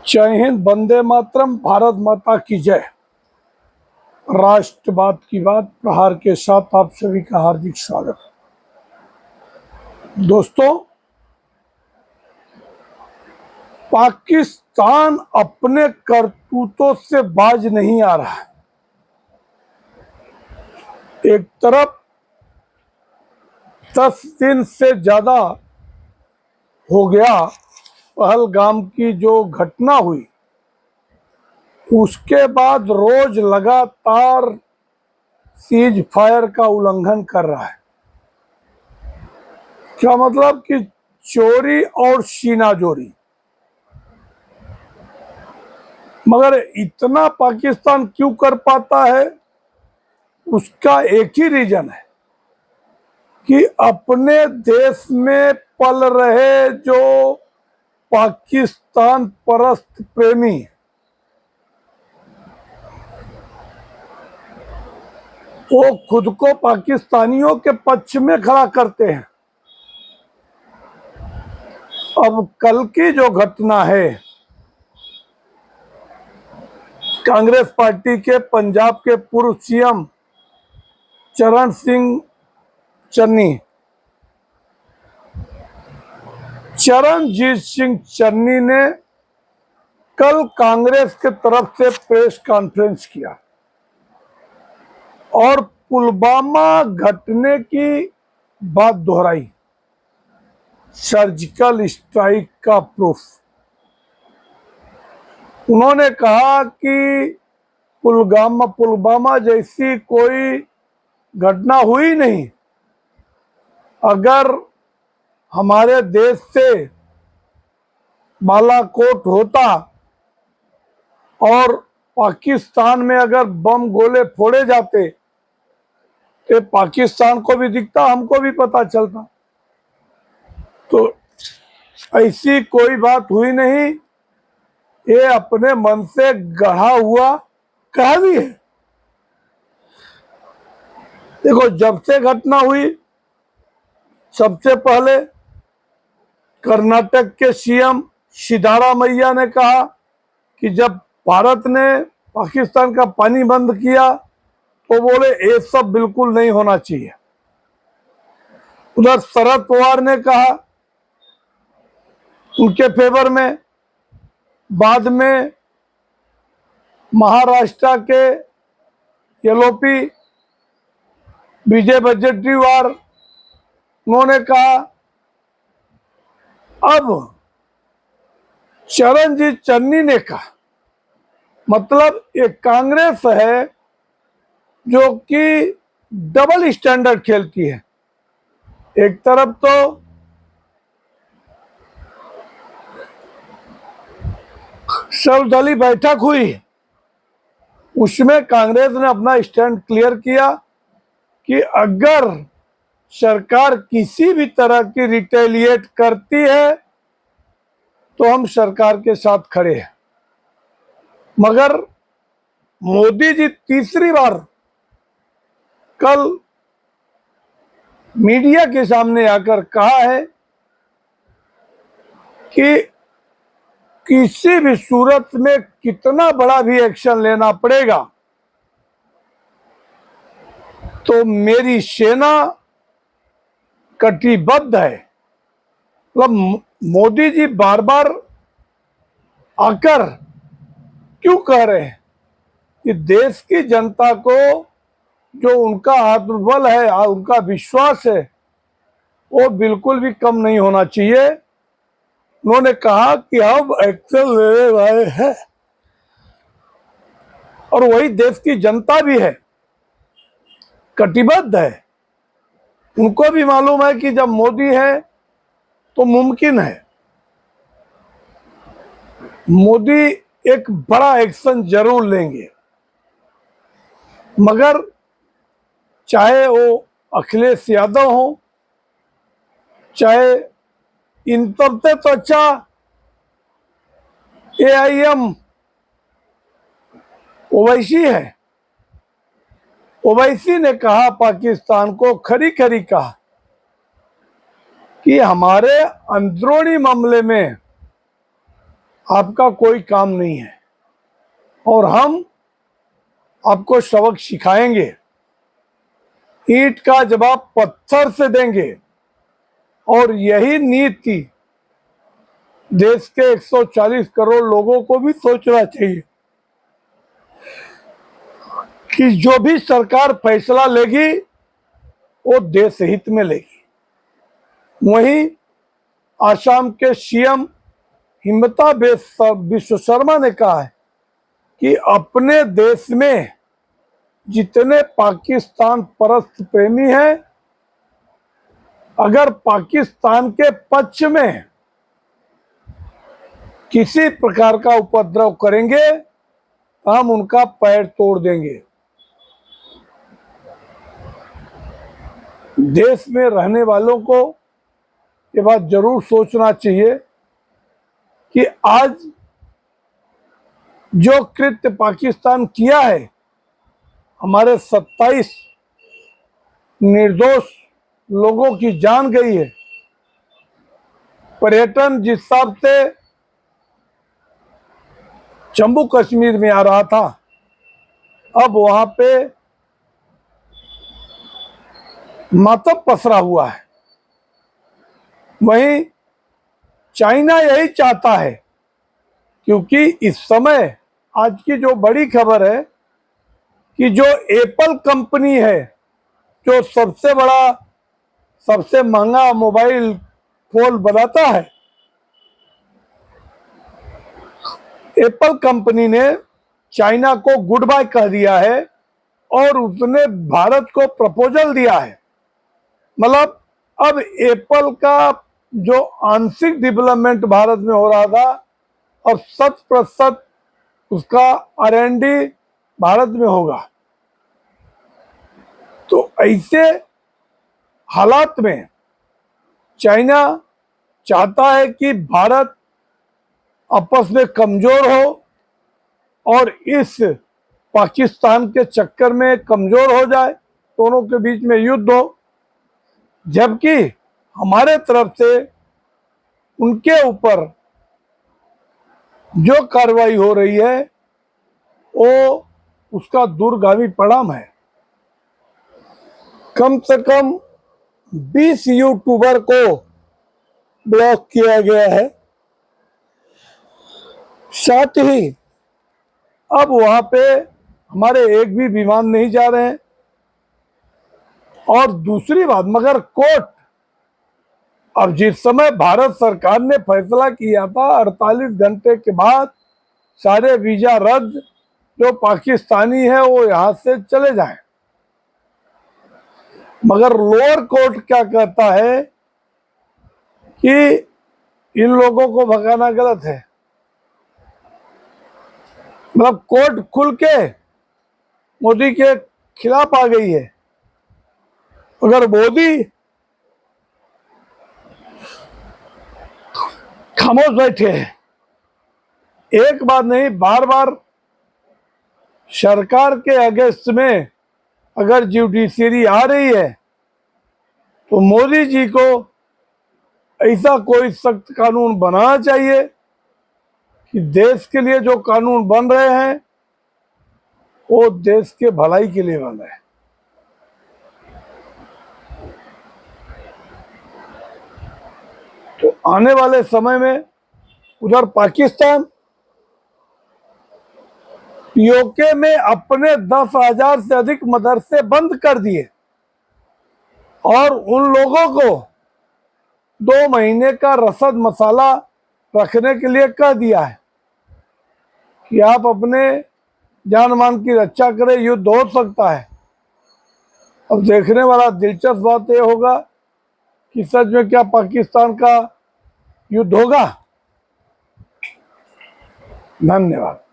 जय हिंद, वंदे मातरम, भारत माता की जय। राष्ट्रवाद की बात प्रहार के साथ आप सभी का हार्दिक स्वागत। दोस्तों, पाकिस्तान अपने करतूतों से बाज नहीं आ रहा है। एक तरफ 10 दिन से ज्यादा हो गया पहलगाम की जो घटना हुई, उसके बाद रोज लगातार सीज फायर का उल्लंघन कर रहा है। क्या मतलब कि चोरी और सीनाजोरी। मगर इतना पाकिस्तान क्यों कर पाता है, उसका एक ही रीजन है कि अपने देश में पल रहे जो पाकिस्तान परस्त प्रेमी, वो खुद को पाकिस्तानियों के पक्ष में खड़ा करते हैं। अब कल की जो घटना है, कांग्रेस पार्टी के पंजाब के पूर्व सीएम चरण सिंह चन्नी, चरणजीत सिंह चन्नी ने कल कांग्रेस के तरफ से प्रेस कॉन्फ्रेंस किया और पुलवामा घटने की बात दोहराई, सर्जिकल स्ट्राइक का प्रूफ। उन्होंने कहा कि पुलवामा जैसी कोई घटना हुई नहीं। अगर हमारे देश से बालाकोट होता और पाकिस्तान में अगर बम गोले फोड़े जाते तो पाकिस्तान को भी दिखता, हमको भी पता चलता। तो ऐसी कोई बात हुई नहीं, ये अपने मन से गढ़ा हुआ कहानी है। देखो, जब से घटना हुई, सबसे पहले कर्नाटक के सीएम सिद्धारामैया ने कहा कि जब भारत ने पाकिस्तान का पानी बंद किया तो बोले ये सब बिल्कुल नहीं होना चाहिए। उधर शरद पवार ने कहा उनके फेवर में। बाद में महाराष्ट्र के येलोपी विजय वडेट्टीवार, उन्होंने कहा। अब चरणजीत चन्नी ने कहा। मतलब एक कांग्रेस है जो कि डबल स्टैंडर्ड खेलती है। एक तरफ तो सर्वदलीय बैठक हुई, उसमें कांग्रेस ने अपना स्टैंड क्लियर किया कि अगर सरकार किसी भी तरह की रिटेलिएट करती है तो हम सरकार के साथ खड़े हैं। मगर मोदी जी तीसरी बार कल मीडिया के सामने आकर कहा है कि किसी भी सूरत में कितना बड़ा भी एक्शन लेना पड़ेगा तो मेरी सेना कटिबद्ध है। मतलब मोदी जी बार बार आकर क्यों कह रहे हैं कि देश की जनता को जो उनका आत्मबल है, उनका विश्वास है, वो बिल्कुल भी कम नहीं होना चाहिए। उन्होंने कहा कि हम एक्शन लेने वाले हैं और वही देश की जनता भी है, कटिबद्ध है। उनको भी मालूम है कि जब मोदी है तो मुमकिन है मोदी एक बड़ा एक्शन जरूर लेंगे। मगर चाहे वो अखिलेश यादव हो, चाहे इन सबसे तो अच्छा AIM ओवैसी है। ओवैसी ने कहा, पाकिस्तान को खरी खरी कहा कि हमारे अंदरूनी मामले में आपका कोई काम नहीं है और हम आपको सबक सिखाएंगे। ईंट का जवाब पत्थर से देंगे। और यही नीति देश के 140 करोड़ लोगों को भी सोचना चाहिए कि जो भी सरकार फैसला लेगी वो देश हित में लेगी। वहीं आसाम के सीएम हिमंता बिस्वा शर्मा ने कहा है कि अपने देश में जितने पाकिस्तान परस्त प्रेमी हैं, अगर पाकिस्तान के पक्ष में किसी प्रकार का उपद्रव करेंगे तो हम उनका पैर तोड़ देंगे। देश में रहने वालों को ये बात जरूर सोचना चाहिए कि आज जो कृत्य पाकिस्तान किया है, हमारे 27 निर्दोष लोगों की जान गई है। पर्यटन जिस हिसाब से जम्मू कश्मीर में आ रहा था, अब वहां पे मातम पसरा हुआ है। वहीं चाइना यही चाहता है, क्योंकि इस समय आज की जो बड़ी खबर है कि जो एप्पल कंपनी है, जो सबसे बड़ा सबसे महंगा मोबाइल फोन बनाता है, एप्पल कंपनी ने चाइना को गुड बाय कह दिया है और उसने भारत को प्रपोजल दिया है। मतलब अब एप्पल का जो आंशिक डेवलपमेंट भारत में हो रहा था और 100% उसका R&D भारत में होगा। तो ऐसे हालात में चाइना चाहता है कि भारत आपस में कमजोर हो और इस पाकिस्तान के चक्कर में कमजोर हो जाए, दोनों के बीच में युद्ध हो, जबकि हमारे तरफ से उनके ऊपर जो कार्रवाई हो रही है वो उसका दूरगामी परिणाम है। कम से कम 20 यूट्यूबर को ब्लॉक किया गया है। साथ ही अब वहां पे हमारे एक भी विमान नहीं जा रहे हैं। और दूसरी बात, मगर कोर्ट, अब जिस समय भारत सरकार ने फैसला किया था 48 घंटे के बाद सारे वीजा रद्द, जो पाकिस्तानी है वो यहां से चले जाएं, मगर लोअर कोर्ट क्या कहता है कि इन लोगों को भगाना गलत है। मतलब कोर्ट खुल के मोदी के खिलाफ आ गई है। अगर मोदी खामोश बैठे हैं, एक बार नहीं बार बार सरकार के अगेंस्ट में अगर जुडिशरी आ रही है तो मोदी जी को ऐसा कोई सख्त कानून बनाना चाहिए कि देश के लिए जो कानून बन रहे हैं वो देश के भलाई के लिए बन रहे हैं। तो आने वाले समय में उधर पाकिस्तान पीओके में अपने 10,000 से अधिक मदरसे बंद कर दिए और उन लोगों को 2 महीने का रसद मसाला रखने के लिए कह दिया है कि आप अपने जान मान की रक्षा करें, युद्ध हो सकता है। अब देखने वाला दिलचस्प बात यह होगा कि सच में क्या पाकिस्तान का युद्ध होगा। धन्यवाद।